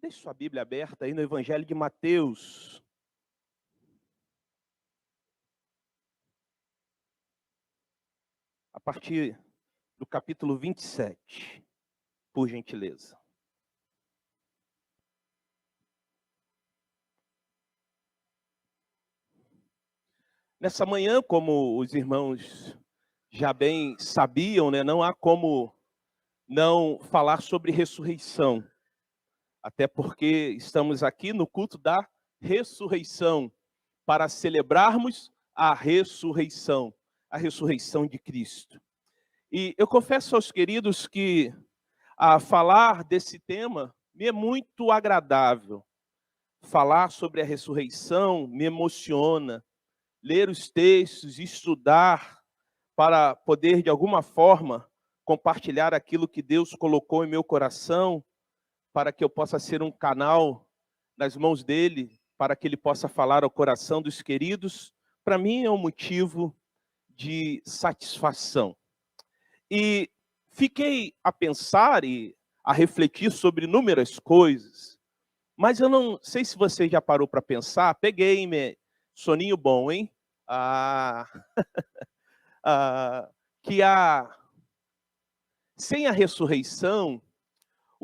Deixe sua Bíblia aberta aí no Evangelho de Mateus. A partir do capítulo 27, por gentileza. Nessa manhã, como os irmãos já bem sabiam, não há como não falar sobre ressurreição. Até porque estamos aqui no culto da ressurreição, para celebrarmos a ressurreição de Cristo. E eu confesso aos queridos que a falar desse tema me é muito agradável. Falar sobre a ressurreição me emociona. Ler os textos, estudar, para poder, de alguma forma, compartilhar aquilo que Deus colocou em meu coração, para que eu possa ser um canal nas mãos dele, para que ele possa falar ao coração dos queridos, para mim é um motivo de satisfação. E fiquei a pensar e a refletir sobre inúmeras coisas, mas eu não sei se você já parou para pensar. Peguei, soninho bom, hein? Que sem a ressurreição,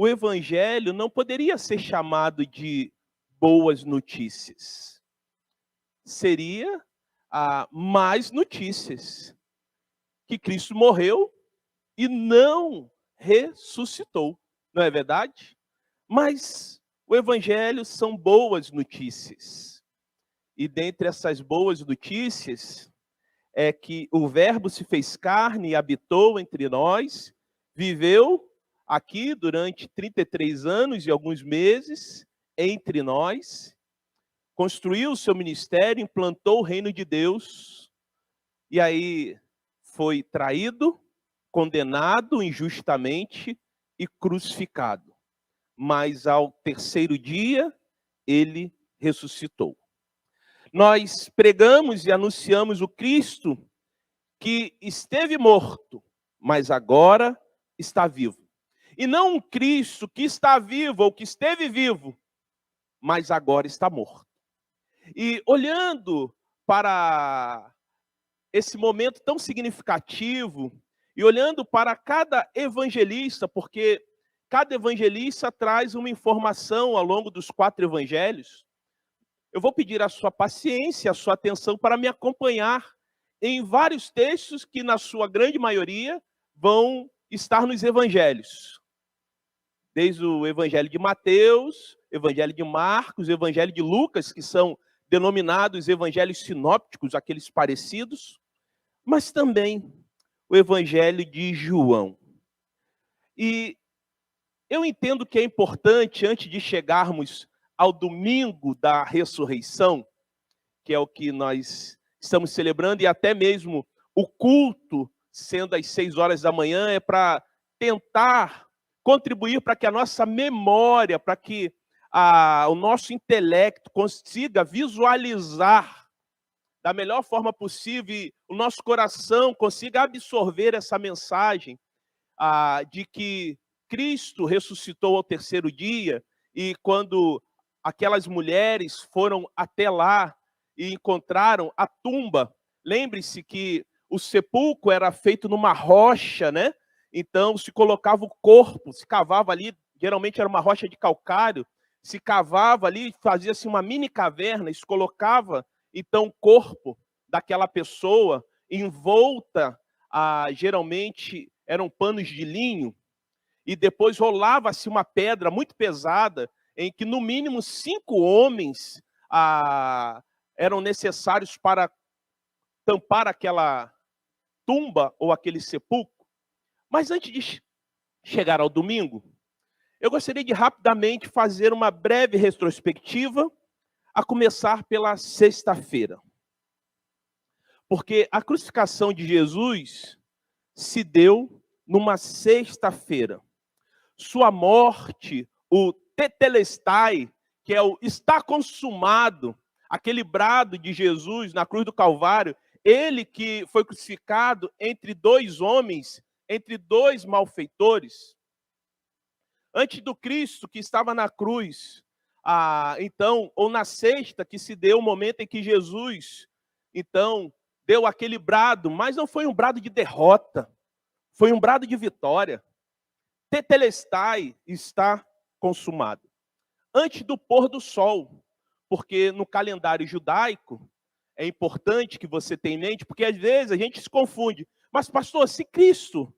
o Evangelho não poderia ser chamado de boas notícias. Seria más notícias. Que Cristo morreu e não ressuscitou. Não é verdade? Mas o Evangelho são boas notícias. E dentre essas boas notícias é que o Verbo se fez carne e habitou entre nós, viveu aqui durante 33 anos e alguns meses entre nós, construiu o seu ministério, implantou o reino de Deus, e aí foi traído, condenado injustamente e crucificado. Mas ao terceiro dia, ele ressuscitou. Nós pregamos e anunciamos o Cristo que esteve morto, mas agora está vivo. E não um Cristo que está vivo ou que esteve vivo, mas agora está morto. E olhando para esse momento tão significativo, e olhando para cada evangelista, porque cada evangelista traz uma informação ao longo dos 4 evangelhos, eu vou pedir a sua paciência, a sua atenção para me acompanhar em vários textos que, na sua grande maioria, vão estar nos evangelhos. Desde o evangelho de Mateus, evangelho de Marcos, evangelho de Lucas, que são denominados evangelhos sinópticos, aqueles parecidos, mas também o evangelho de João. E eu entendo que é importante, antes de chegarmos ao domingo da ressurreição, que é o que nós estamos celebrando, e até mesmo o culto, sendo às 6 horas da manhã, é para tentar contribuir para que a nossa memória, para que o nosso intelecto consiga visualizar da melhor forma possível, e o nosso coração consiga absorver essa mensagem de que Cristo ressuscitou ao terceiro dia, e quando aquelas mulheres foram até lá e encontraram a tumba, lembre-se que o sepulcro era feito numa rocha, né? Então se colocava o corpo, se cavava ali, geralmente era uma rocha de calcário, se cavava ali, fazia-se uma mini caverna, e se colocava então o corpo daquela pessoa envolta, geralmente eram panos de linho, e depois rolava-se uma pedra muito pesada, em que no mínimo 5 homens eram necessários para tampar aquela tumba ou aquele sepulcro. Mas antes de chegar ao domingo, eu gostaria de rapidamente fazer uma breve retrospectiva, a começar pela sexta-feira. Porque a crucificação de Jesus se deu numa sexta-feira. Sua morte, o tetelestai, que é o está consumado, aquele brado de Jesus na cruz do Calvário, ele que foi crucificado entre 2 homens, entre 2 malfeitores. Antes do Cristo que estava na cruz, então, ou na sexta, que se deu o momento em que Jesus, então, deu aquele brado, mas não foi um brado de derrota, foi um brado de vitória. Tetelestai, está consumado. Antes do pôr do sol, porque no calendário judaico, é importante que você tenha em mente, porque às vezes a gente se confunde. Mas, pastor, se Cristo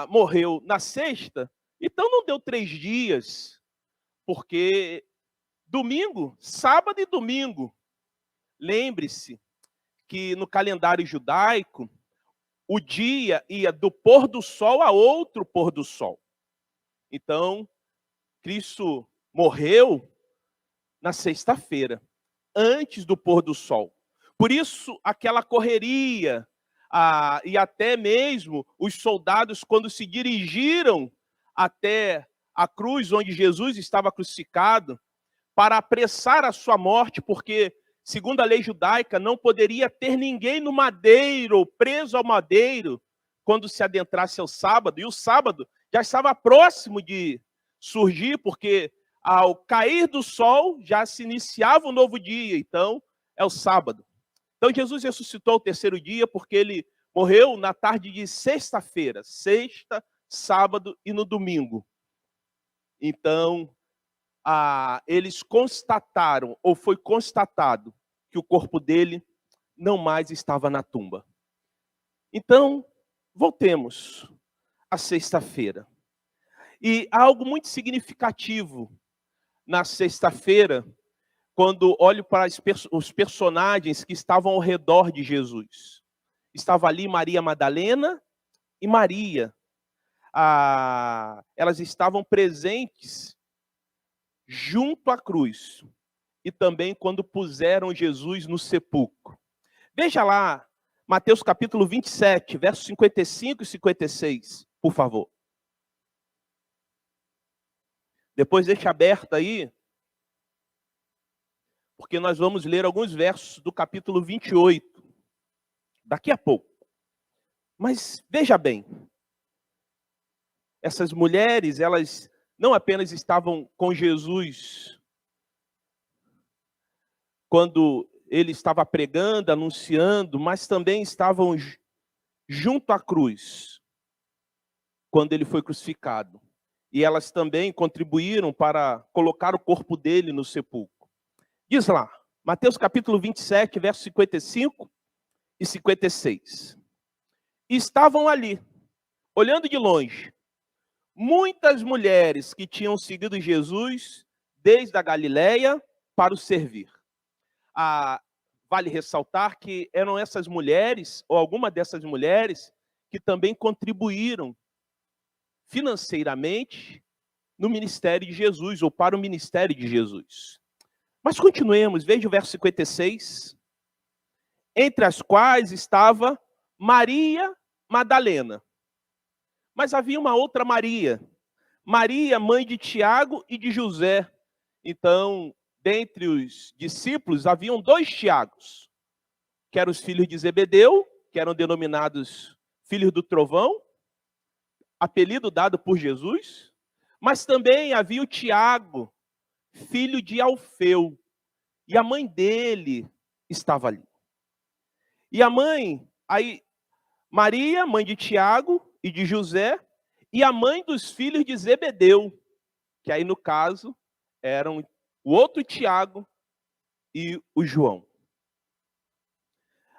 morreu na sexta, então não deu 3 dias, porque domingo, sábado e domingo. Lembre-se que no calendário judaico, o dia ia do pôr do sol a outro pôr do sol. Então, Cristo morreu na sexta-feira, antes do pôr do sol. Por isso, aquela correria, e até mesmo os soldados, quando se dirigiram até a cruz onde Jesus estava crucificado, para apressar a sua morte, porque, segundo a lei judaica, não poderia ter ninguém no madeiro, preso ao madeiro, quando se adentrasse ao sábado, e o sábado já estava próximo de surgir, porque ao cair do sol já se iniciava um novo dia, então é o sábado. Então Jesus ressuscitou ao terceiro dia, porque ele morreu na tarde de sexta-feira, sexta, sábado e no domingo. Então, eles constataram, ou foi constatado, que o corpo dele não mais estava na tumba. Então, voltemos à sexta-feira. E há algo muito significativo na sexta-feira, quando olho para os personagens que estavam ao redor de Jesus. Estava ali Maria Madalena e Maria. Elas estavam presentes junto à cruz. E também quando puseram Jesus no sepulcro. Veja lá, Mateus capítulo 27, versos 55 e 56, por favor. Depois deixa aberto aí, porque nós vamos ler alguns versos do capítulo 28, daqui a pouco. Mas veja bem, essas mulheres, elas não apenas estavam com Jesus quando ele estava pregando, anunciando, mas também estavam junto à cruz, quando ele foi crucificado. E elas também contribuíram para colocar o corpo dele no sepulcro. Diz lá, Mateus capítulo 27, versos 55 e 56. E estavam ali, olhando de longe, muitas mulheres que tinham seguido Jesus desde a Galileia para o servir. Vale ressaltar que eram essas mulheres, ou alguma dessas mulheres, que também contribuíram financeiramente no ministério de Jesus, ou para o ministério de Jesus. Mas continuemos, veja o verso 56. Entre as quais estava Maria Madalena. Mas havia uma outra Maria, Maria, mãe de Tiago e de José. Então, dentre os discípulos, haviam 2 Tiagos, que eram os filhos de Zebedeu, que eram denominados filhos do trovão, apelido dado por Jesus, mas também havia o Tiago, filho de Alfeu, e a mãe dele estava ali. E a mãe, aí, Maria, mãe de Tiago e de José, e a mãe dos filhos de Zebedeu, que aí no caso eram o outro Tiago e o João.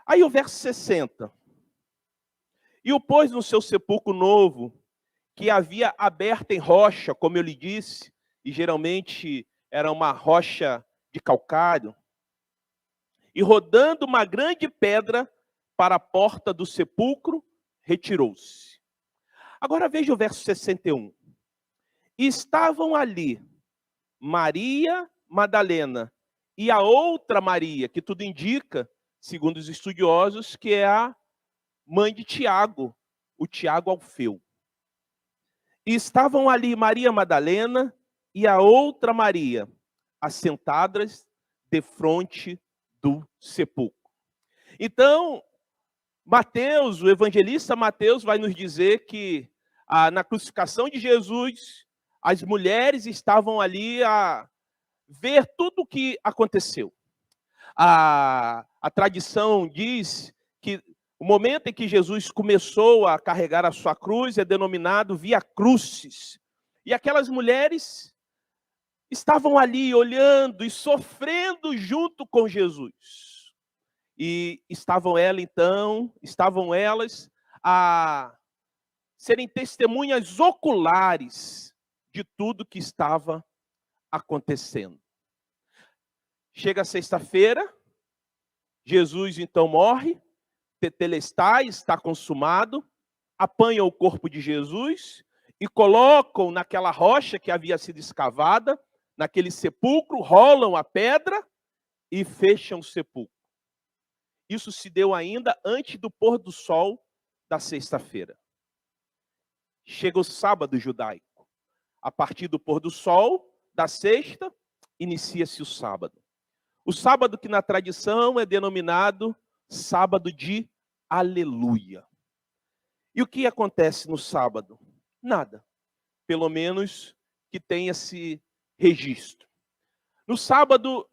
Aí o verso 60. E o pôs no seu sepulcro novo, que havia aberto em rocha, como eu lhe disse, e geralmente era uma rocha de calcário, e rodando uma grande pedra para a porta do sepulcro, retirou-se. Agora veja o verso 61. E estavam ali Maria Madalena e a outra Maria, que tudo indica, segundo os estudiosos, que é a mãe de Tiago, o Tiago Alfeu. E estavam ali Maria Madalena e a outra Maria, assentadas defronte do sepulcro. Então, Mateus, o evangelista Mateus vai nos dizer que na crucificação de Jesus, as mulheres estavam ali a ver tudo o que aconteceu. A tradição diz que o momento em que Jesus começou a carregar a sua cruz é denominado Via Crucis. E aquelas mulheres estavam ali olhando e sofrendo junto com Jesus. E estavam elas a serem testemunhas oculares de tudo que estava acontecendo. Chega a sexta-feira, Jesus então morre, tetelestai, está consumado, apanham o corpo de Jesus e colocam naquela rocha que havia sido escavada, naquele sepulcro, rolam a pedra e fecham o sepulcro. Isso se deu ainda antes do pôr do sol da sexta-feira. Chega o sábado judaico. A partir do pôr do sol da sexta, inicia-se o sábado. O sábado que na tradição é denominado sábado de aleluia. E o que acontece no sábado? Nada. Pelo menos que tenha esse registro. No sábado,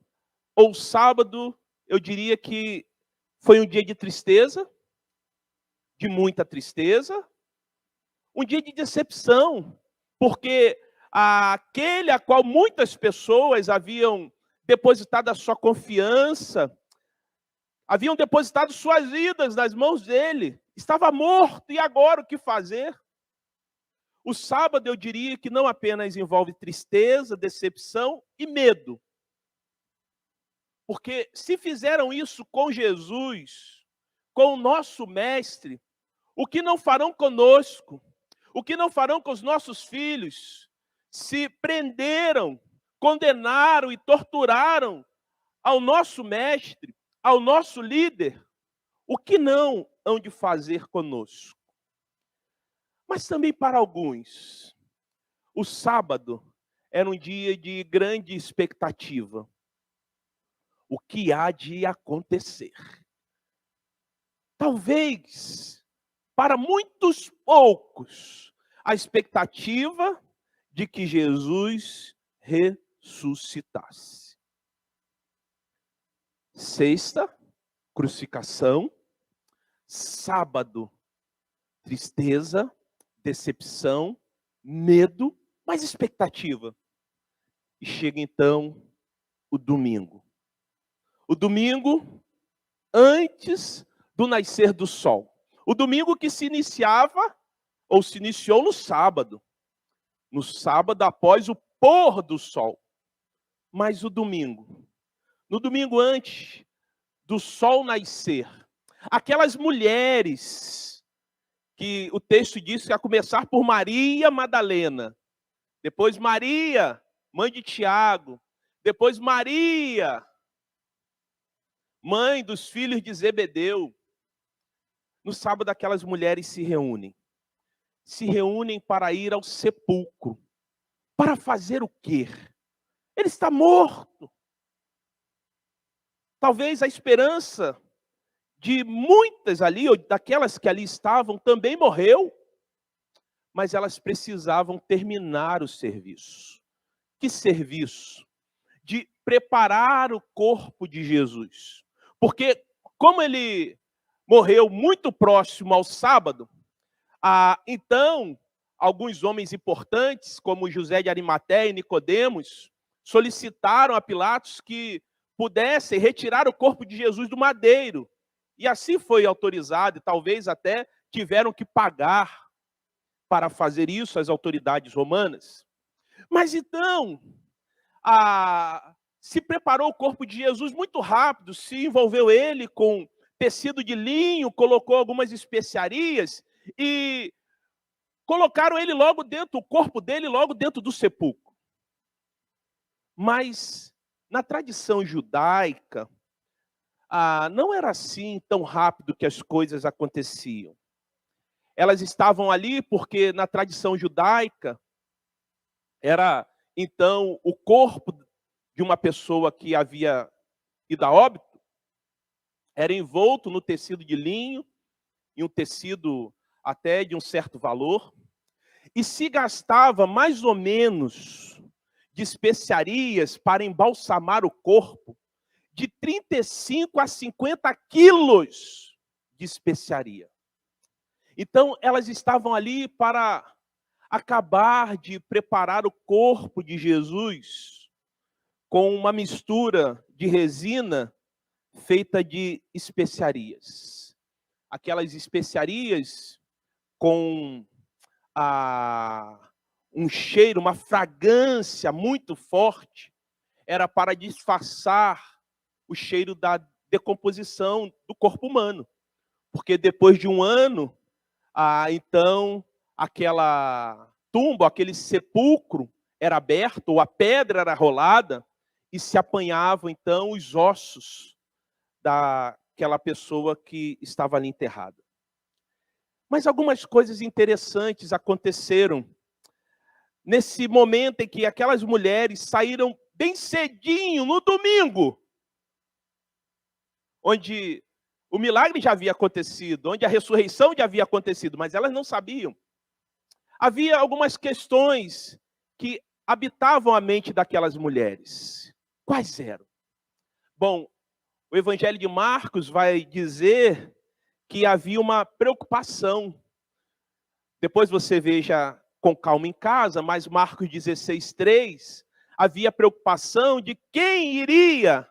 eu diria que foi um dia de tristeza, de muita tristeza, um dia de decepção, porque aquele a qual muitas pessoas haviam depositado a sua confiança, haviam depositado suas vidas nas mãos dele, estava morto, e agora o que fazer? O sábado, eu diria que não apenas envolve tristeza, decepção e medo. Porque se fizeram isso com Jesus, com o nosso mestre, o que não farão conosco? O que não farão com os nossos filhos? Se prenderam, condenaram e torturaram ao nosso mestre, ao nosso líder, o que não hão de fazer conosco? Mas também para alguns, o sábado era um dia de grande expectativa. O que há de acontecer? Talvez, para muitos poucos, a expectativa de que Jesus ressuscitasse. Sexta, crucificação. Sábado, tristeza, decepção, medo, mas expectativa. E chega então o domingo. O domingo antes do nascer do sol. O domingo que se iniciava, ou se iniciou no sábado. No sábado após o pôr do sol. Mas o domingo. No domingo antes do sol nascer. Aquelas mulheres que o texto diz que a começar por Maria Madalena. Depois Maria, mãe de Tiago. Depois Maria, mãe dos filhos de Zebedeu. No sábado, aquelas mulheres se reúnem. Se reúnem para ir ao sepulcro. Para fazer o quê? Ele está morto. Talvez a esperança de muitas ali, ou daquelas que ali estavam, também morreu. Mas elas precisavam terminar o serviço. Que serviço? De preparar o corpo de Jesus. Porque como ele morreu muito próximo ao sábado, então alguns homens importantes, como José de Arimateia e Nicodemos, solicitaram a Pilatos que pudessem retirar o corpo de Jesus do madeiro. E assim foi autorizado, e talvez até tiveram que pagar para fazer isso as autoridades romanas. Mas então, se preparou o corpo de Jesus muito rápido, se envolveu ele com tecido de linho, colocou algumas especiarias e colocaram ele logo dentro, o corpo dele logo dentro do sepulcro. Mas na tradição judaica, não era assim tão rápido que as coisas aconteciam. Elas estavam ali porque na tradição judaica era então o corpo de uma pessoa que havia ido a óbito era envolto no tecido de linho, e um tecido até de um certo valor. e se gastava mais ou menos de especiarias para embalsamar o corpo, de 35 a 50 quilos de especiaria. Então, elas estavam ali para acabar de preparar o corpo de Jesus com uma mistura de resina feita de especiarias. Aquelas especiarias com um cheiro, uma fragrância muito forte, era para disfarçar o cheiro da decomposição do corpo humano. Porque depois de um ano, então, aquela tumba, aquele sepulcro era aberto, ou a pedra era rolada, e se apanhavam, então, os ossos daquela pessoa que estava ali enterrada. Mas algumas coisas interessantes aconteceram nesse momento em que aquelas mulheres saíram bem cedinho, no domingo, onde o milagre já havia acontecido, onde a ressurreição já havia acontecido, mas elas não sabiam. Havia algumas questões que habitavam a mente daquelas mulheres. Quais eram? Bom, o Evangelho de Marcos vai dizer que havia uma preocupação. Depois você veja com calma em casa, mas Marcos 16:3, havia preocupação de quem iria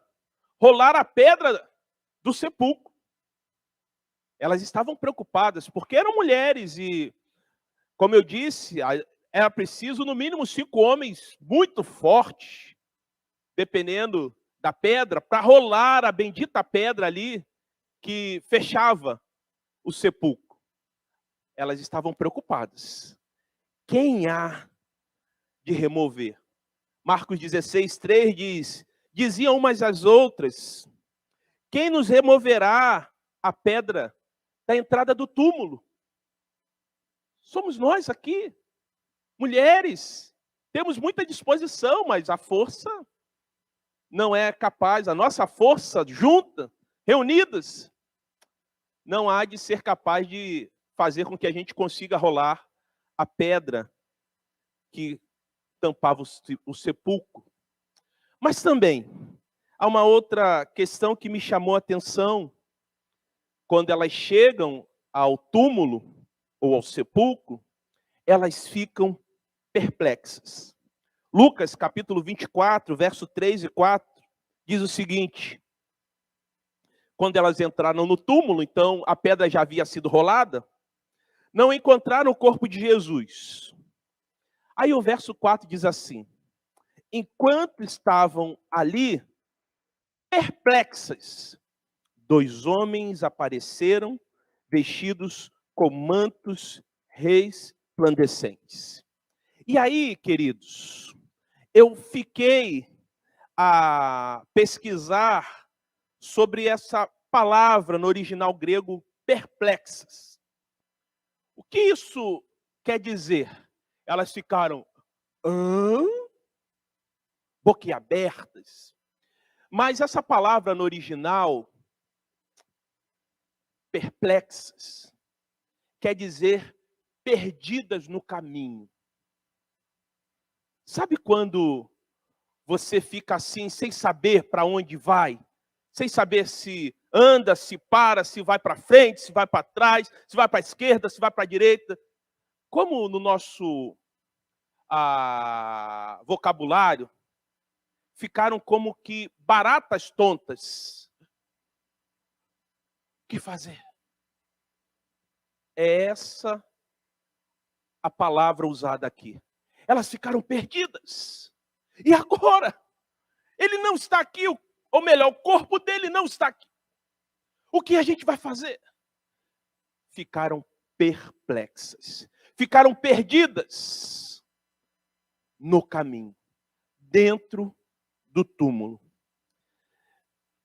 rolar a pedra do sepulcro. Elas estavam preocupadas, porque eram mulheres e, como eu disse, era preciso no mínimo 5 homens muito fortes, dependendo da pedra, para rolar a bendita pedra ali que fechava o sepulcro. Elas estavam preocupadas. Quem há de remover? Marcos 16:3 diz: diziam umas às outras, quem nos removerá a pedra da entrada do túmulo? Somos nós aqui, mulheres, temos muita disposição, mas a força não é capaz, a nossa força junta, reunidas, não há de ser capaz de fazer com que a gente consiga rolar a pedra que tampava o sepulcro. Mas também, há uma outra questão que me chamou a atenção, quando elas chegam ao túmulo, ou ao sepulcro, elas ficam perplexas. Lucas, capítulo 24, verso 3 e 4, diz o seguinte: quando elas entraram no túmulo, então a pedra já havia sido rolada, não encontraram o corpo de Jesus. Aí o verso 4 diz assim: enquanto estavam ali, perplexas, 2 homens apareceram, vestidos com mantos resplandecentes. E aí, queridos, eu fiquei a pesquisar sobre essa palavra no original grego, perplexas. O que isso quer dizer? Elas ficaram boquiabertas. Mas essa palavra no original, perplexas, quer dizer perdidas no caminho. Sabe quando você fica assim, sem saber para onde vai? Sem saber se anda, se para, se vai para frente, se vai para trás, se vai para a esquerda, se vai para a direita. Como no nosso vocabulário, ficaram como que baratas tontas. O que fazer? É essa a palavra usada aqui. Elas ficaram perdidas. E agora? Ele não está aqui, ou melhor, o corpo dele não está aqui. O que a gente vai fazer? Ficaram perplexas. Ficaram perdidas no caminho, dentro do túmulo.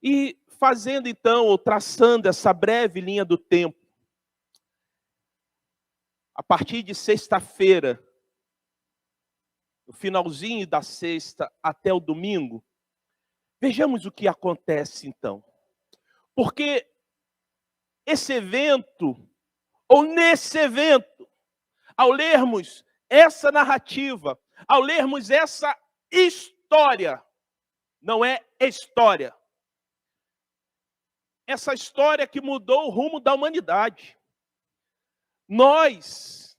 E fazendo então, ou traçando essa breve linha do tempo, a partir de sexta-feira, no finalzinho da sexta até o domingo, vejamos o que acontece então. Porque esse evento, ou nesse evento, ao lermos essa narrativa, ao lermos essa história, não é história, essa história que mudou o rumo da humanidade, nós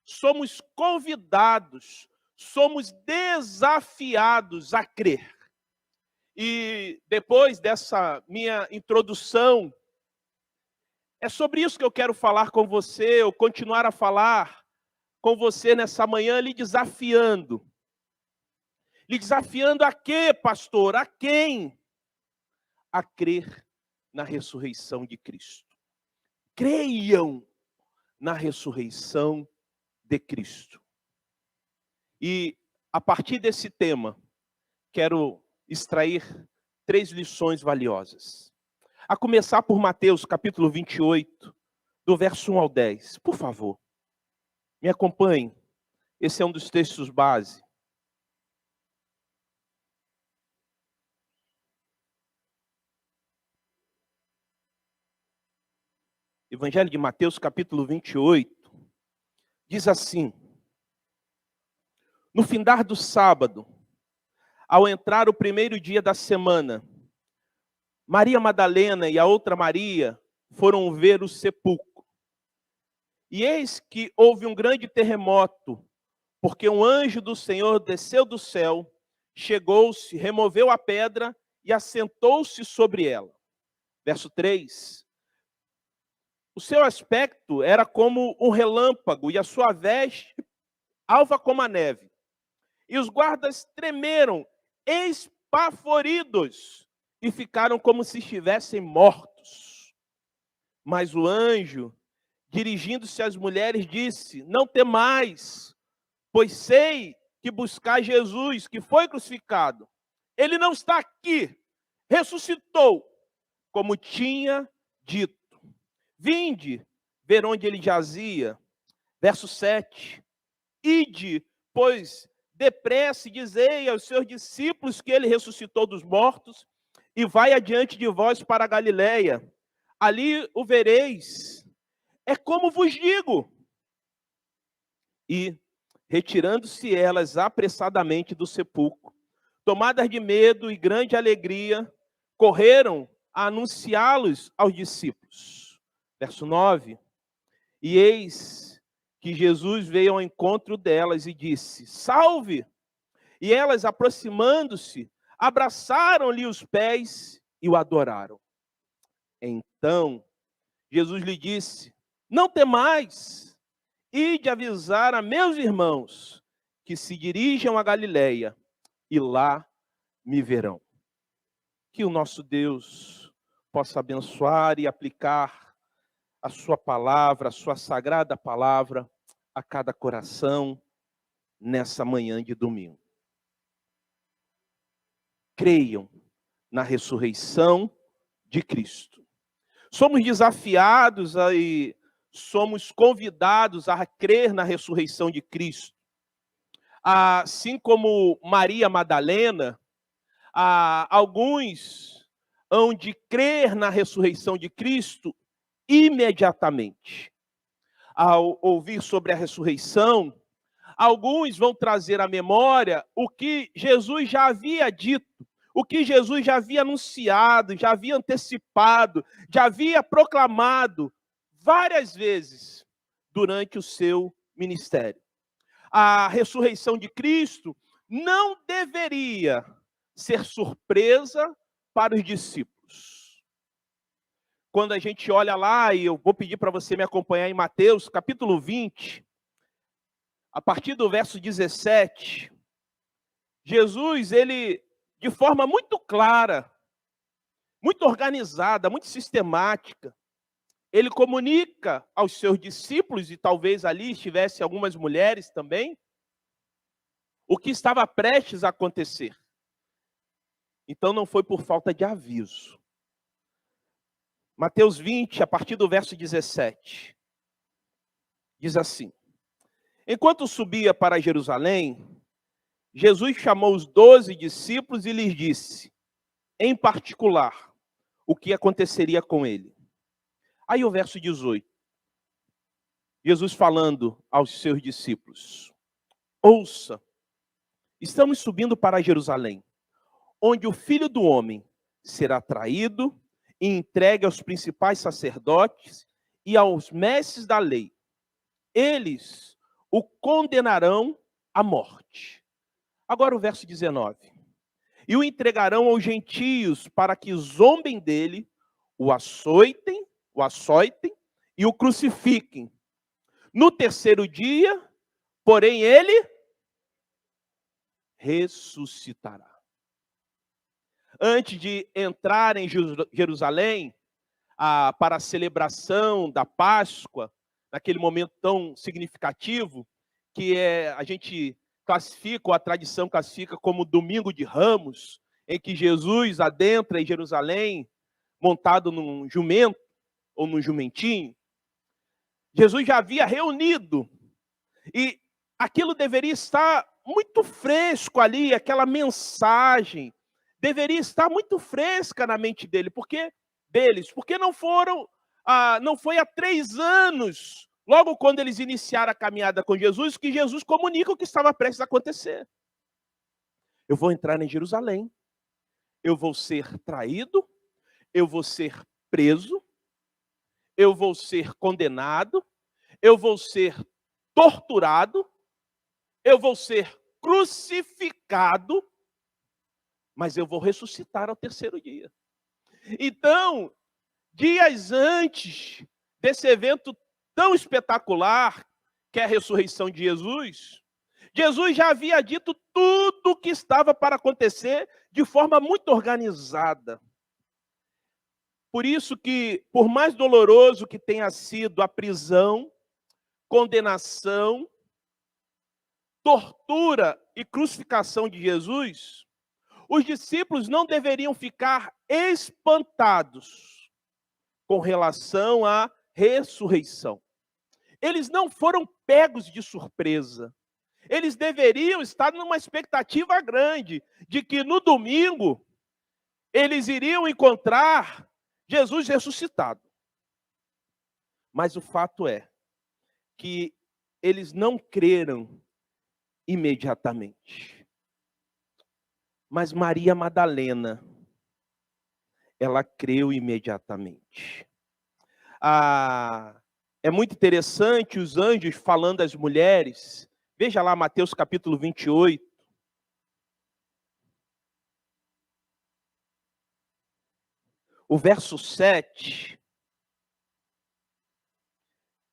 somos convidados, somos desafiados a crer. E depois dessa minha introdução, é sobre isso que eu quero falar com você, ou continuar a falar com você nessa manhã, lhe desafiando. Lhe desafiando a quê, pastor? A quem? A crer na ressurreição de Cristo. Creiam na ressurreição de Cristo. E a partir desse tema, quero extrair 3 lições valiosas. A começar por Mateus, capítulo 28, do verso 1 ao 10. Por favor, me acompanhe. Esse é um dos textos base. Evangelho de Mateus, capítulo 28, diz assim: no findar do sábado, ao entrar o primeiro dia da semana, Maria Madalena e a outra Maria foram ver o sepulcro. E eis que houve um grande terremoto, porque um anjo do Senhor desceu do céu, chegou-se, removeu a pedra e assentou-se sobre ela. Verso 3. O seu aspecto era como um relâmpago e a sua veste alva como a neve. E os guardas tremeram, espaforidos, e ficaram como se estivessem mortos. Mas o anjo, dirigindo-se às mulheres, disse: não temais, pois sei que buscais Jesus, que foi crucificado. Ele não está aqui, ressuscitou, como tinha dito. Vinde ver onde ele jazia. Verso 7. Ide, pois, depressa e dizei aos seus discípulos que ele ressuscitou dos mortos, e vai adiante de vós para a Galileia. Ali o vereis. É como vos digo. E, retirando-se elas apressadamente do sepulcro, tomadas de medo e grande alegria, correram a anunciá-los aos discípulos. Verso 9. E eis que Jesus veio ao encontro delas e disse: salve! E elas, aproximando-se, abraçaram-lhe os pés e o adoraram. Então, Jesus lhe disse: não temais, ide avisar a meus irmãos que se dirijam a Galileia, e lá me verão. Que o nosso Deus possa abençoar e aplicar a sua palavra, a sua sagrada palavra, a cada coração nessa manhã de domingo. Creiam na ressurreição de Cristo. Somos desafiados e somos convidados a crer na ressurreição de Cristo. Assim como Maria Madalena, alguns hão de crer na ressurreição de Cristo imediatamente. Ao ouvir sobre a ressurreição, alguns vão trazer à memória o que Jesus já havia dito, o que Jesus já havia anunciado, já havia antecipado, já havia proclamado várias vezes durante o seu ministério. A ressurreição de Cristo não deveria ser surpresa para os discípulos. Quando a gente olha lá, e eu vou pedir para você me acompanhar em Mateus, capítulo 20, a partir do verso 17, Jesus, ele, de forma muito clara, muito organizada, muito sistemática, ele comunica aos seus discípulos, e talvez ali estivesse algumas mulheres também, o que estava prestes a acontecer. Então não foi por falta de aviso. Mateus 20, a partir do verso 17, diz assim: enquanto subia para Jerusalém, Jesus chamou os 12 discípulos e lhes disse, em particular, o que aconteceria com ele. Aí o verso 18, Jesus falando aos seus discípulos: ouça, estamos subindo para Jerusalém, onde o Filho do Homem será traído e entregue aos principais sacerdotes e aos mestres da lei. Eles o condenarão à morte. Agora o verso 19. E o entregarão aos gentios para que zombem dele, o açoitem e o crucifiquem. No terceiro dia, porém, ele ressuscitará. Antes de entrar em Jerusalém, para a celebração da Páscoa, naquele momento tão significativo, que a gente classifica, ou a tradição classifica como Domingo de Ramos, em que Jesus adentra em Jerusalém, montado num jumento, ou num jumentinho. Jesus já havia reunido, e aquilo deveria estar muito fresco ali, aquela mensagem, deveria estar muito fresca na mente porque não foi há 3 anos, logo quando eles iniciaram a caminhada com Jesus, que Jesus comunica o que estava prestes a acontecer. Eu vou entrar em Jerusalém, eu vou ser traído, eu vou ser preso, eu vou ser condenado, eu vou ser torturado, eu vou ser crucificado, mas eu vou ressuscitar ao terceiro dia. Então, dias antes desse evento tão espetacular, que é a ressurreição de Jesus, Jesus já havia dito tudo o que estava para acontecer de forma muito organizada. Por isso que, por mais doloroso que tenha sido a prisão, condenação, tortura e crucificação de Jesus, os discípulos não deveriam ficar espantados com relação à ressurreição. Eles não foram pegos de surpresa. Eles deveriam estar numa expectativa grande de que no domingo eles iriam encontrar Jesus ressuscitado. Mas o fato é que eles não creram imediatamente. Mas Maria Madalena, ela creu imediatamente. É muito interessante os anjos falando às mulheres. Veja lá Mateus capítulo 28. O verso 7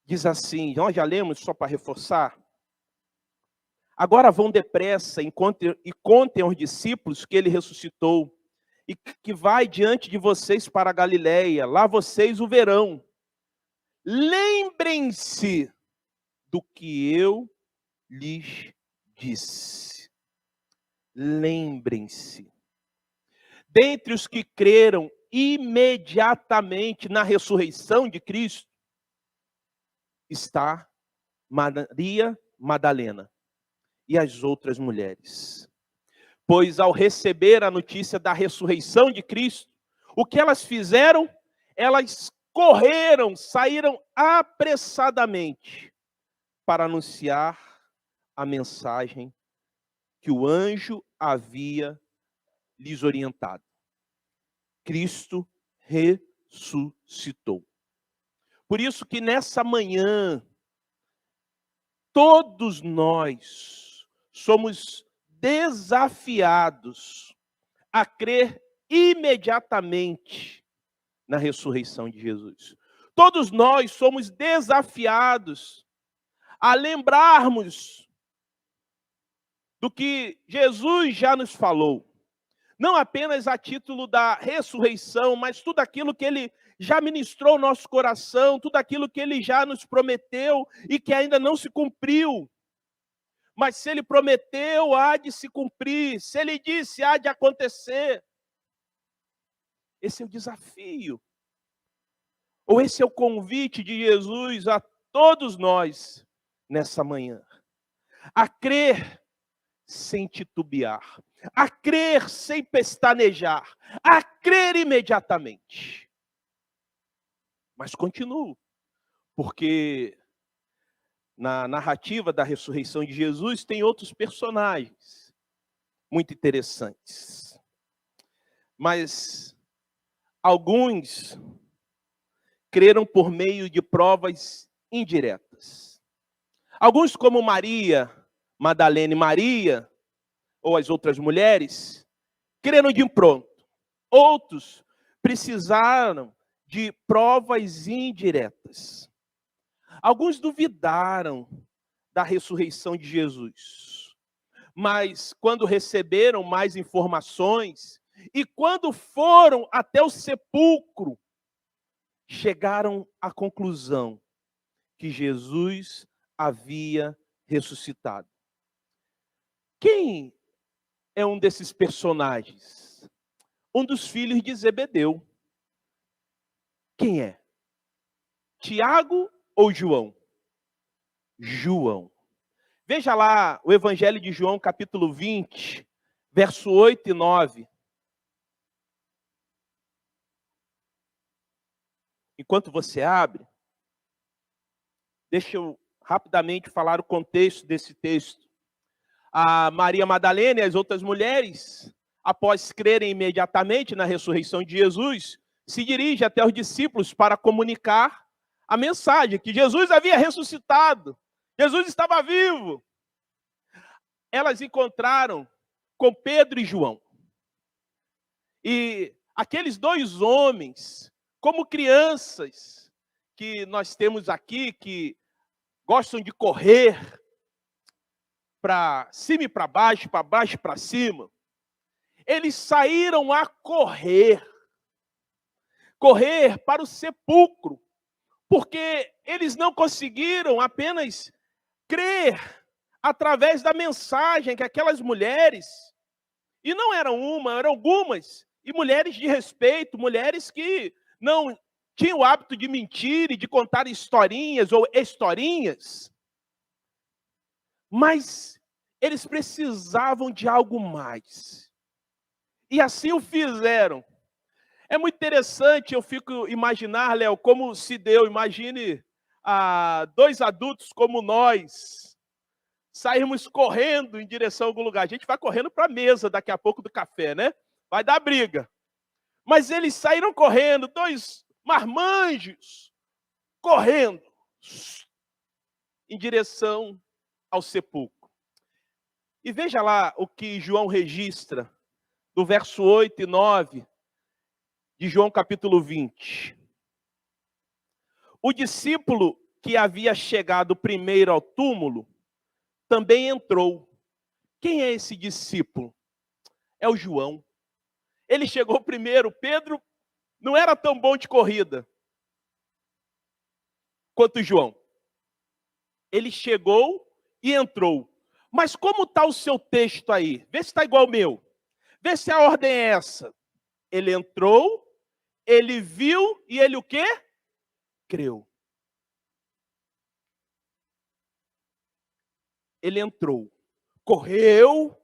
diz assim, nós já lemos só para reforçar. Agora vão depressa e contem aos discípulos que ele ressuscitou e que vai diante de vocês para a Galileia, lá vocês o verão. Lembrem-se do que eu lhes disse. Lembrem-se. Dentre os que creram imediatamente na ressurreição de Cristo, está Maria Madalena e as outras mulheres. Pois ao receber a notícia da ressurreição de Cristo, o que elas fizeram? Elas correram, saíram apressadamente para anunciar a mensagem que o anjo havia lhes orientado. Cristo ressuscitou. Por isso que nessa manhã, todos nós somos desafiados a crer imediatamente na ressurreição de Jesus. Todos nós somos desafiados a lembrarmos do que Jesus já nos falou. Não apenas a título da ressurreição, mas tudo aquilo que ele já ministrou no nosso coração, tudo aquilo que ele já nos prometeu e que ainda não se cumpriu. Mas se ele prometeu, há de se cumprir. Se ele disse, há de acontecer. Esse é o desafio. Ou esse é o convite de Jesus a todos nós nessa manhã. A crer sem titubear. A crer sem pestanejar. A crer imediatamente. Mas continuo. Porque na narrativa da ressurreição de Jesus, tem outros personagens muito interessantes. Mas alguns creram por meio de provas indiretas. Alguns, como Maria, Madalena e Maria, ou as outras mulheres, creram de pronto. Outros precisaram de provas indiretas. Alguns duvidaram da ressurreição de Jesus, mas quando receberam mais informações e quando foram até o sepulcro, chegaram à conclusão que Jesus havia ressuscitado. Quem é um desses personagens? Um dos filhos de Zebedeu. Quem é? Tiago ou João? João. Veja lá o Evangelho de João, capítulo 20, verso 8 e 9. Enquanto você abre, deixa eu rapidamente falar o contexto desse texto. A Maria Madalena e as outras mulheres, após crerem imediatamente na ressurreição de Jesus, se dirigem até os discípulos para comunicar a mensagem que Jesus havia ressuscitado. Jesus estava vivo. Elas encontraram com Pedro e João. E aqueles dois homens, como crianças que nós temos aqui, que gostam de correr para cima e para baixo para cima, eles saíram a correr para o sepulcro, porque eles não conseguiram apenas crer através da mensagem que aquelas mulheres, e não eram uma, eram algumas, e mulheres de respeito, mulheres que não tinham o hábito de mentir e de contar historinhas ou historinhas, mas eles precisavam de algo mais. E assim o fizeram. É muito interessante, eu fico imaginar, Léo, como se deu, imagine dois adultos como nós, sairmos correndo em direção a algum lugar. A gente vai correndo para a mesa daqui a pouco do café, né? Vai dar briga. Mas eles saíram correndo, dois marmanjos, correndo em direção ao sepulcro. E veja lá o que João registra, do verso 8 e 9, de João capítulo 20. O discípulo que havia chegado primeiro ao túmulo também entrou. Quem é esse discípulo? É o João. Ele chegou primeiro. Pedro não era tão bom de corrida quanto João. Ele chegou e entrou. Mas como está o seu texto aí? Vê se está igual ao meu. Vê se a ordem é essa. Ele entrou, ele viu e ele o quê? Creu. Ele entrou, correu,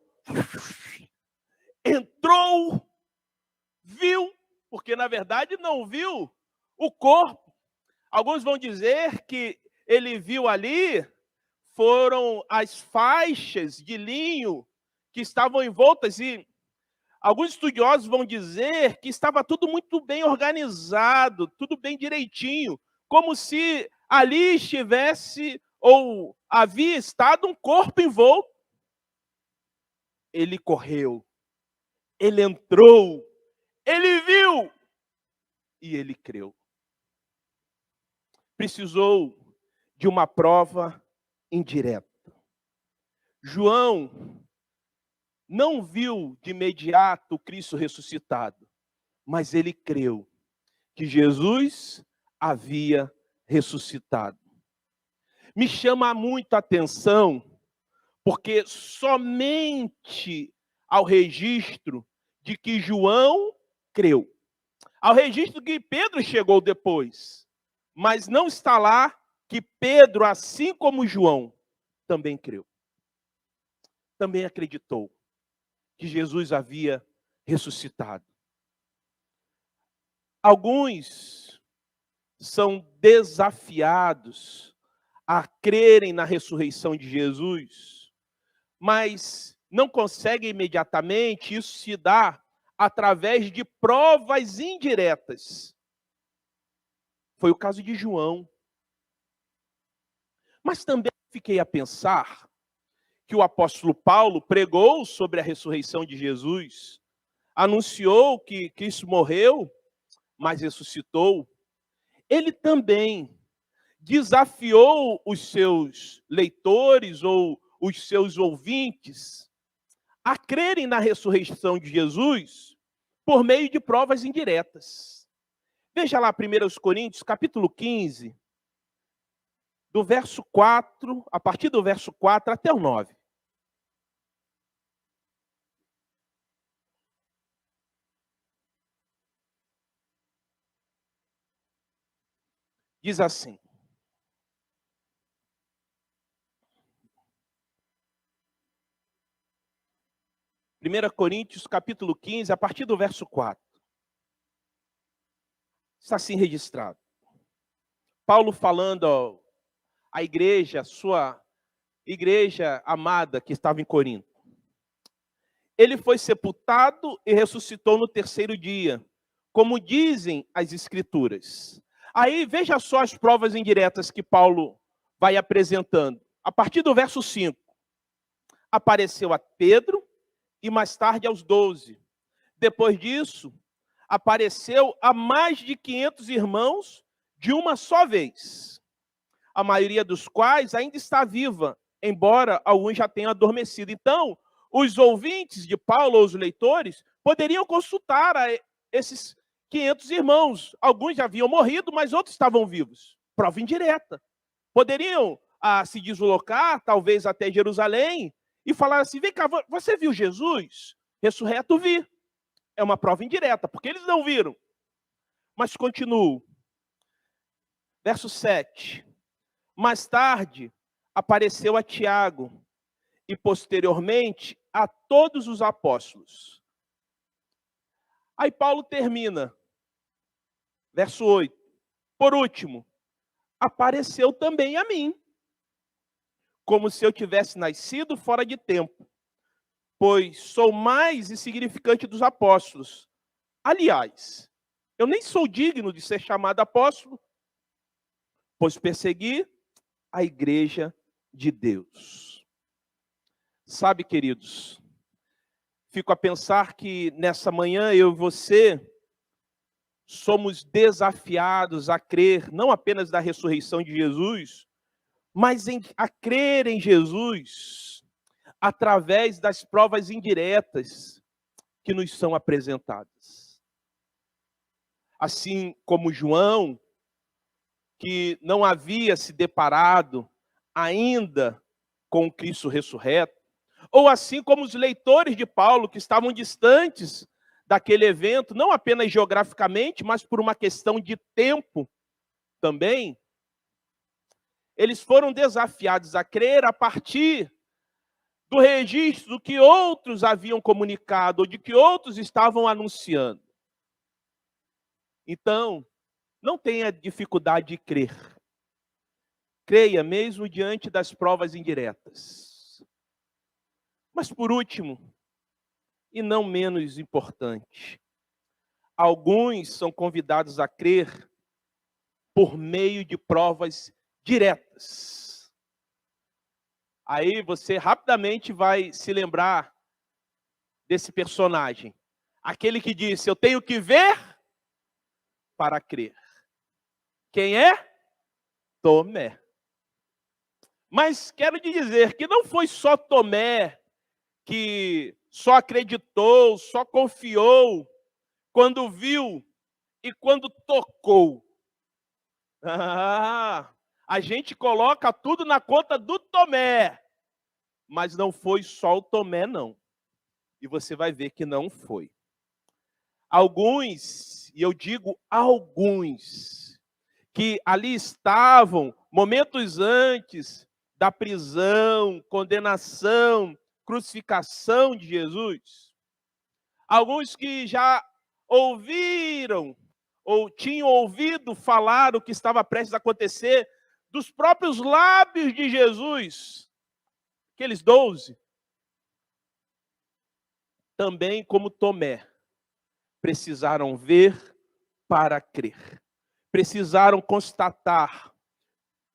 entrou, viu, porque na verdade não viu o corpo. Alguns vão dizer que ele viu ali, foram as faixas de linho que estavam envoltas, e alguns estudiosos vão dizer que estava tudo muito bem organizado, tudo bem direitinho, como se ali estivesse ou havia estado um corpo envolto. Ele correu, ele entrou, ele viu e ele creu. Precisou de uma prova indireta. João não viu de imediato o Cristo ressuscitado, mas ele creu que Jesus havia ressuscitado. Me chama muito a atenção, porque somente ao registro de que João creu, ao registro que Pedro chegou depois, mas não está lá que Pedro, assim como João, também creu. Também acreditou que Jesus havia ressuscitado. Alguns são desafiados a crerem na ressurreição de Jesus, mas não conseguem imediatamente. Isso se dá através de provas indiretas. Foi o caso de João. Mas também fiquei a pensar que o apóstolo Paulo pregou sobre a ressurreição de Jesus, anunciou que Cristo morreu, mas ressuscitou. Ele também desafiou os seus leitores ou os seus ouvintes a crerem na ressurreição de Jesus por meio de provas indiretas. Veja lá 1 Coríntios, capítulo 15, do verso 4, a partir do verso 4 até o 9. Diz assim: 1 Coríntios, capítulo 15, a partir do verso 4. Está assim registrado. Paulo falando à igreja, sua igreja amada que estava em Corinto. Ele foi sepultado e ressuscitou no terceiro dia, como dizem as Escrituras. Aí veja só as provas indiretas que Paulo vai apresentando. A partir do verso 5. Apareceu a Pedro e mais tarde aos 12. Depois disso, apareceu a mais de 500 irmãos de uma só vez, a maioria dos quais ainda está viva, embora alguns já tenham adormecido. Então, os ouvintes de Paulo, ou os leitores, poderiam consultar esses 500 irmãos. Alguns já haviam morrido, mas outros estavam vivos. Prova indireta. Poderiam se deslocar, talvez até Jerusalém, e falar assim: vem cá, você viu Jesus? Ressurreto, vi. É uma prova indireta, porque eles não viram. Mas continuo. Verso 7. Mais tarde, apareceu a Tiago e, posteriormente, a todos os apóstolos. Aí Paulo termina. Verso 8. Por último, apareceu também a mim, como se eu tivesse nascido fora de tempo, pois sou mais insignificante dos apóstolos. Aliás, eu nem sou digno de ser chamado apóstolo, pois persegui a igreja de Deus. Sabe, queridos, fico a pensar que nessa manhã eu e você somos desafiados a crer não apenas na ressurreição de Jesus, mas a crer em Jesus através das provas indiretas que nos são apresentadas. Assim como João, que não havia se deparado ainda com o Cristo ressurreto, ou assim como os leitores de Paulo, que estavam distantes daquele evento, não apenas geograficamente, mas por uma questão de tempo também, eles foram desafiados a crer a partir do registro do que outros haviam comunicado, ou de que outros estavam anunciando. Então, não tenha dificuldade de crer. Creia mesmo diante das provas indiretas. Mas por último, e não menos importante, alguns são convidados a crer por meio de provas diretas. Aí você rapidamente vai se lembrar desse personagem. Aquele que disse: eu tenho que ver para crer. Quem é? Tomé. Mas quero te dizer que não foi só Tomé que só acreditou, só confiou quando viu e quando tocou. A gente coloca tudo na conta do Tomé, mas não foi só o Tomé, não. E você vai ver que não foi. Alguns, e eu digo alguns, que ali estavam momentos antes da prisão, condenação, crucificação de Jesus, alguns que já ouviram ou tinham ouvido falar o que estava prestes a acontecer dos próprios lábios de Jesus, aqueles 12, também como Tomé, precisaram ver para crer. Precisaram constatar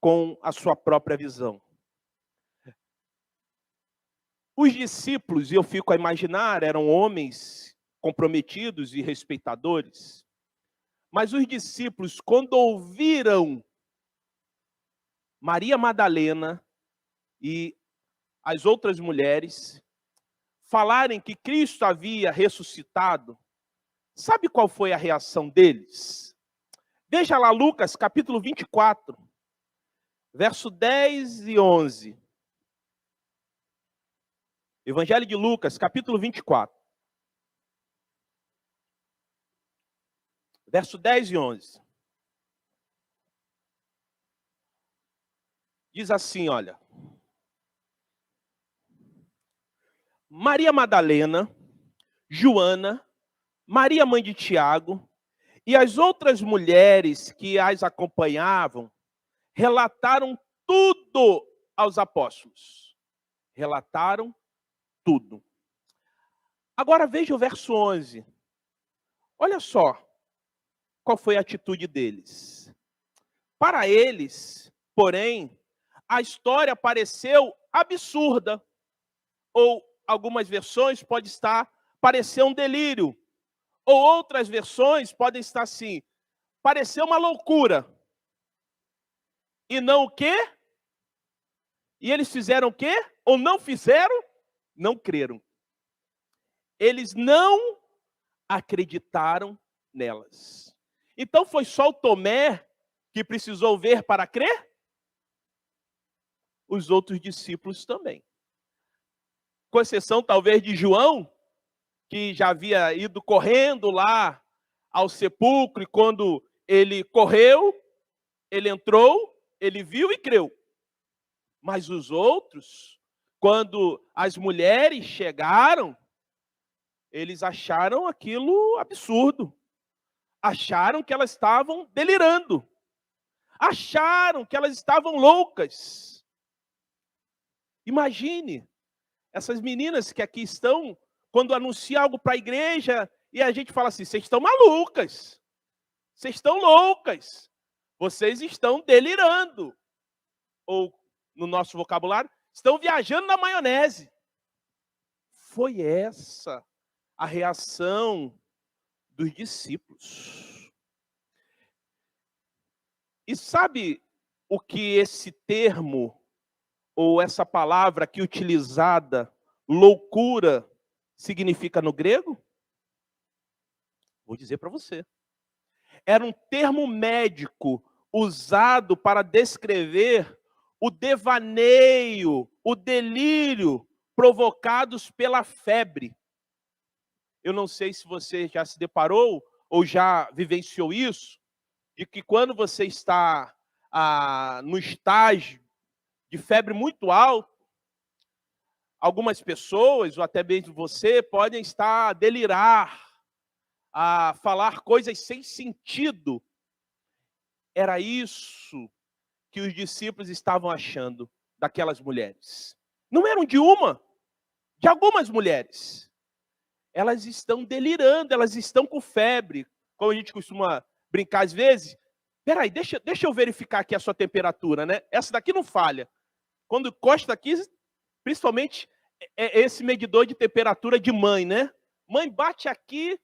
com a sua própria visão. Os discípulos, e eu fico a imaginar, eram homens comprometidos e respeitadores. Mas os discípulos, quando ouviram Maria Madalena e as outras mulheres falarem que Cristo havia ressuscitado, sabe qual foi a reação deles? Veja lá Lucas, capítulo 24, verso 10 e 11. Evangelho de Lucas, capítulo 24. Verso 10 e 11. Diz assim, olha. Maria Madalena, Joana, Maria mãe de Tiago e as outras mulheres que as acompanhavam relataram tudo aos apóstolos. Relataram tudo. Agora veja o verso 11. Olha só qual foi a atitude deles. Para eles, porém, a história pareceu absurda. Ou algumas versões pode estar parecer um delírio. Ou outras versões podem estar assim, parecer uma loucura. E não o quê? E eles fizeram o quê? Ou não fizeram? Não creram. Eles não acreditaram nelas. Então foi só o Tomé que precisou ver para crer? Os outros discípulos também. Com exceção talvez de João, que já havia ido correndo lá ao sepulcro, e quando ele correu, ele entrou, ele viu e creu. Mas os outros, quando as mulheres chegaram, eles acharam aquilo absurdo. Acharam que elas estavam delirando. Acharam que elas estavam loucas. Imagine essas meninas que aqui estão, quando anunciam algo para a igreja, e a gente fala assim, vocês estão malucas. Vocês estão loucas. Vocês estão delirando. Ou, no nosso vocabulário, estão viajando na maionese. Foi essa a reação dos discípulos. E sabe o que esse termo, ou essa palavra aqui utilizada, loucura, significa no grego? Vou dizer para você. Era um termo médico usado para descrever o devaneio, o delírio provocados pela febre. Eu não sei se você já se deparou ou já vivenciou isso, de que quando você está no estágio de febre muito alta, algumas pessoas, ou até mesmo você, podem estar a delirar, a falar coisas sem sentido. Era isso que os discípulos estavam achando daquelas mulheres. Não eram de uma, de algumas mulheres. Elas estão delirando, elas estão com febre. Como a gente costuma brincar às vezes. Peraí, deixa eu verificar aqui a sua temperatura, né? Essa daqui não falha. Quando encosta aqui, principalmente é esse medidor de temperatura de mãe, né? Mãe bate aqui,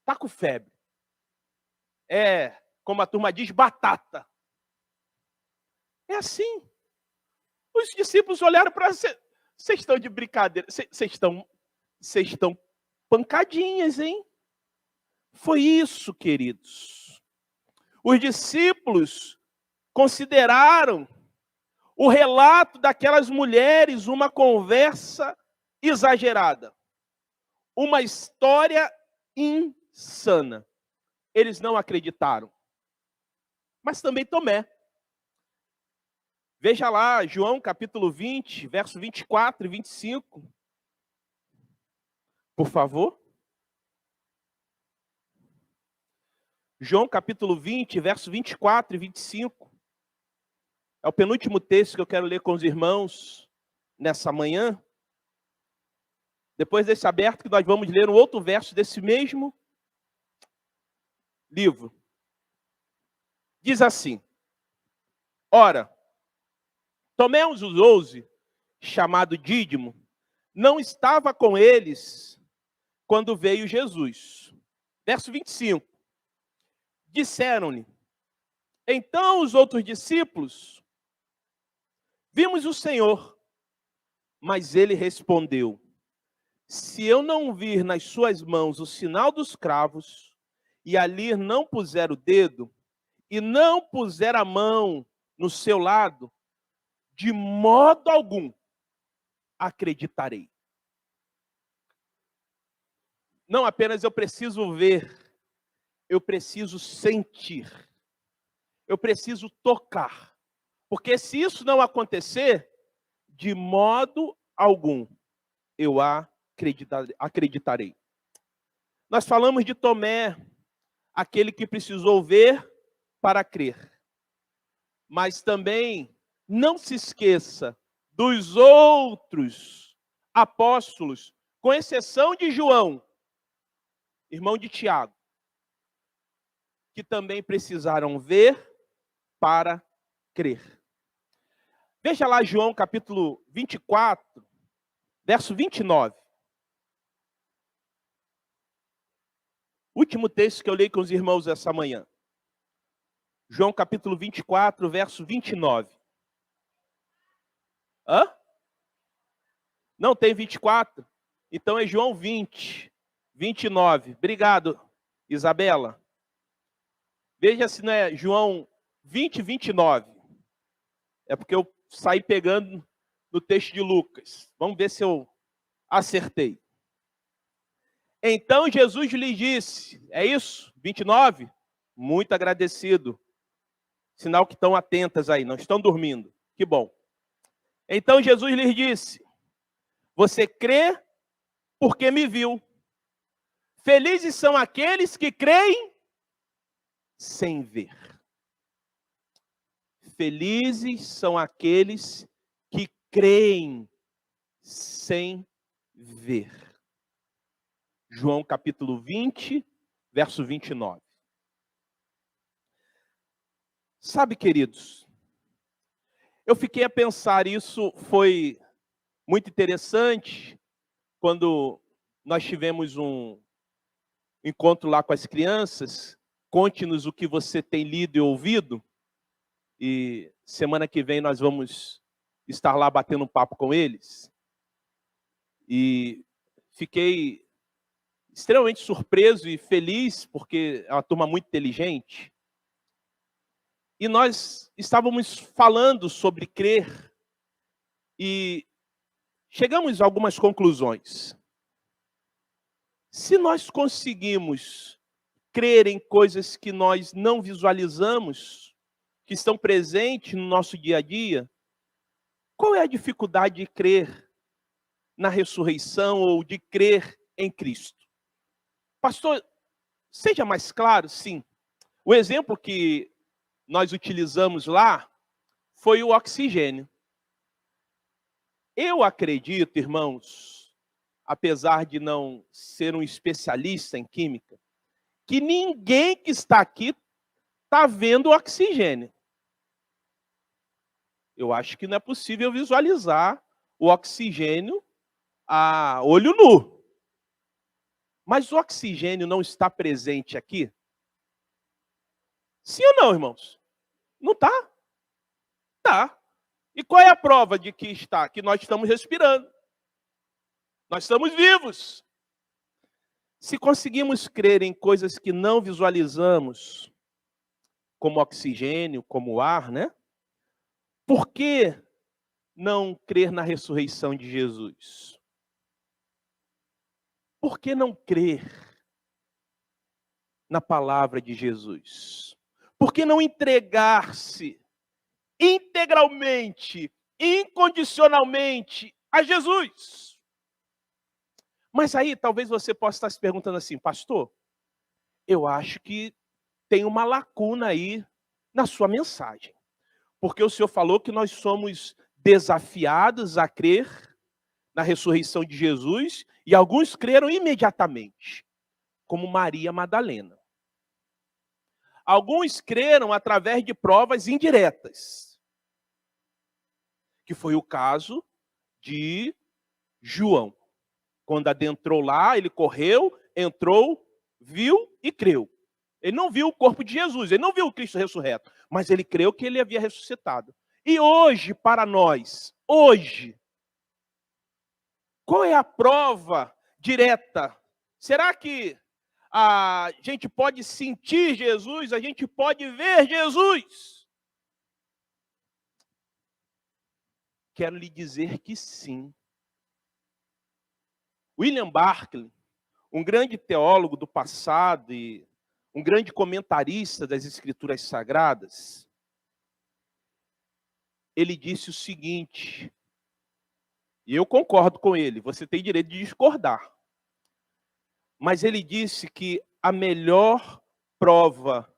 tá com febre. É, como a turma diz, batata. É assim. Os discípulos olharam para você. Vocês estão de brincadeira. Vocês estão pancadinhas, hein? Foi isso, queridos. Os discípulos consideraram o relato daquelas mulheres uma conversa exagerada. Uma história insana. Eles não acreditaram. Mas também Tomé. Veja lá, João capítulo 20, verso 24 e 25. Por favor. João capítulo 20, verso 24 e 25. É o penúltimo texto que eu quero ler com os irmãos nessa manhã. Depois desse aberto, que nós vamos ler um outro verso desse mesmo livro. Diz assim: ora, Tomé os 11, chamado Dídimo, não estava com eles quando veio Jesus. Verso 25. Disseram-lhe, então os outros discípulos, vimos o Senhor. Mas ele respondeu, se eu não vir nas suas mãos o sinal dos cravos, e ali não puser o dedo, e não puser a mão no seu lado, de modo algum acreditarei. Não apenas eu preciso ver, eu preciso sentir, eu preciso tocar. Porque se isso não acontecer, de modo algum eu acreditarei. Nós falamos de Tomé, aquele que precisou ver para crer. Mas também não se esqueça dos outros apóstolos, com exceção de João, irmão de Tiago, que também precisaram ver para crer. Veja lá João capítulo 24, verso 29. Último texto que eu leio com os irmãos essa manhã. João capítulo 24, verso 29. Hã? Não tem 24? Então é João 20, 29. Obrigado, Isabela. Veja se não é João 20, 29. É porque eu saí pegando no texto de Lucas. Vamos ver se eu acertei. Então Jesus lhe disse, é isso? 29? Muito agradecido. Sinal que estão atentas aí, não estão dormindo. Que bom. Então Jesus lhes disse, você crê porque me viu. Felizes são aqueles que creem sem ver. Felizes são aqueles que creem sem ver. João capítulo 20, verso 29. Sabe, queridos, eu fiquei a pensar, isso foi muito interessante, quando nós tivemos um encontro lá com as crianças. Conte-nos o que você tem lido e ouvido, e semana que vem nós vamos estar lá batendo um papo com eles. E fiquei extremamente surpreso e feliz, porque é uma turma muito inteligente. E nós estávamos falando sobre crer e chegamos a algumas conclusões. Se nós conseguimos crer em coisas que nós não visualizamos, que estão presentes no nosso dia a dia, qual é a dificuldade de crer na ressurreição ou de crer em Cristo? Pastor, seja mais claro, sim. O exemplo que nós utilizamos lá foi o oxigênio. Eu acredito, irmãos, apesar de não ser um especialista em química, que ninguém que está aqui está vendo o oxigênio. Eu acho que não é possível visualizar o oxigênio a olho nu. Mas o oxigênio não está presente aqui? Sim ou não, irmãos? Não está? Está. E qual é a prova de que está? Que nós estamos respirando. Nós estamos vivos. Se conseguimos crer em coisas que não visualizamos, como oxigênio, como ar, né? Por que não crer na ressurreição de Jesus? Por que não crer na palavra de Jesus? Por que não entregar-se integralmente, incondicionalmente a Jesus? Mas aí talvez você possa estar se perguntando assim, pastor, eu acho que tem uma lacuna aí na sua mensagem. Porque o Senhor falou que nós somos desafiados a crer na ressurreição de Jesus, e alguns creram imediatamente, como Maria Madalena. Alguns creram através de provas indiretas, que foi o caso de João. Quando adentrou lá, ele correu, entrou, viu e creu. Ele não viu o corpo de Jesus, ele não viu o Cristo ressurreto, mas ele creu que ele havia ressuscitado. E hoje, para nós, hoje, qual é a prova direta? Será que a gente pode sentir Jesus, a gente pode ver Jesus? Quero lhe dizer que sim. William Barclay, um grande teólogo do passado e um grande comentarista das Escrituras Sagradas, ele disse o seguinte, e eu concordo com ele, você tem direito de discordar, mas ele disse que a melhor prova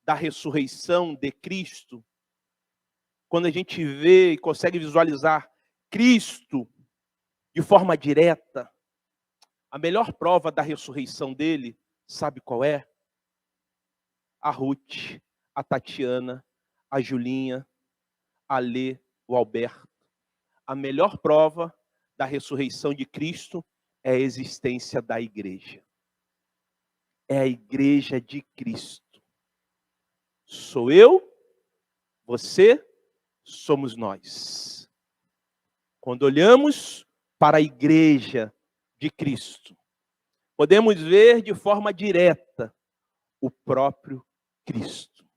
da ressurreição de Cristo, quando a gente vê e consegue visualizar Cristo de forma direta, a melhor prova da ressurreição dele, sabe qual é? A Ruth, a Tatiana, a Julinha, a Lê, o Alberto. A melhor prova da ressurreição de Cristo é a existência da igreja. É a igreja de Cristo. Sou eu, você, somos nós. Quando olhamos para a igreja de Cristo, podemos ver de forma direta o próprio Cristo.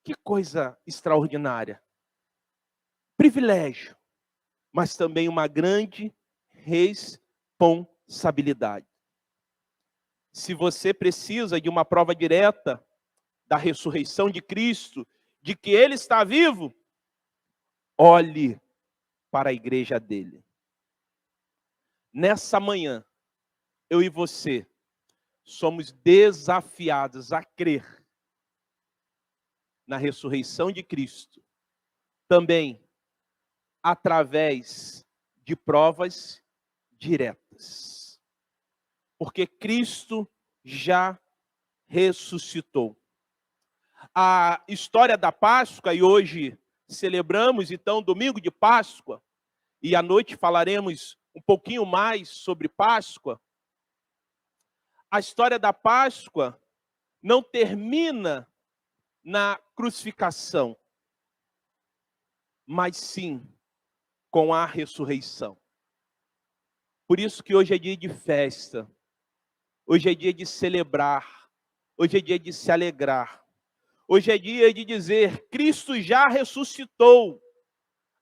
Que coisa extraordinária. Privilégio, mas também uma grande responsabilidade. Se você precisa de uma prova direta da ressurreição de Cristo, de que Ele está vivo, olhe para a igreja dele. Nessa manhã, eu e você somos desafiados a crer na ressurreição de Cristo, também através de provas diretas. Porque Cristo já ressuscitou. A história da Páscoa, e hoje celebramos então domingo de Páscoa, e à noite falaremos um pouquinho mais sobre Páscoa. A história da Páscoa não termina na crucificação, mas sim com a ressurreição. Por isso que hoje é dia de festa, hoje é dia de celebrar, hoje é dia de se alegrar, hoje é dia de dizer, Cristo já ressuscitou,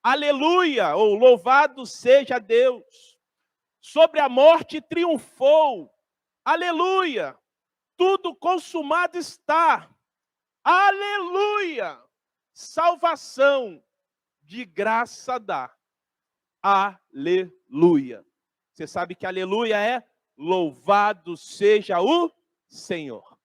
aleluia, ou louvado seja Deus, sobre a morte triunfou, aleluia, tudo consumado está, aleluia, salvação de graça dá, aleluia. Você sabe que aleluia é louvado seja o Senhor.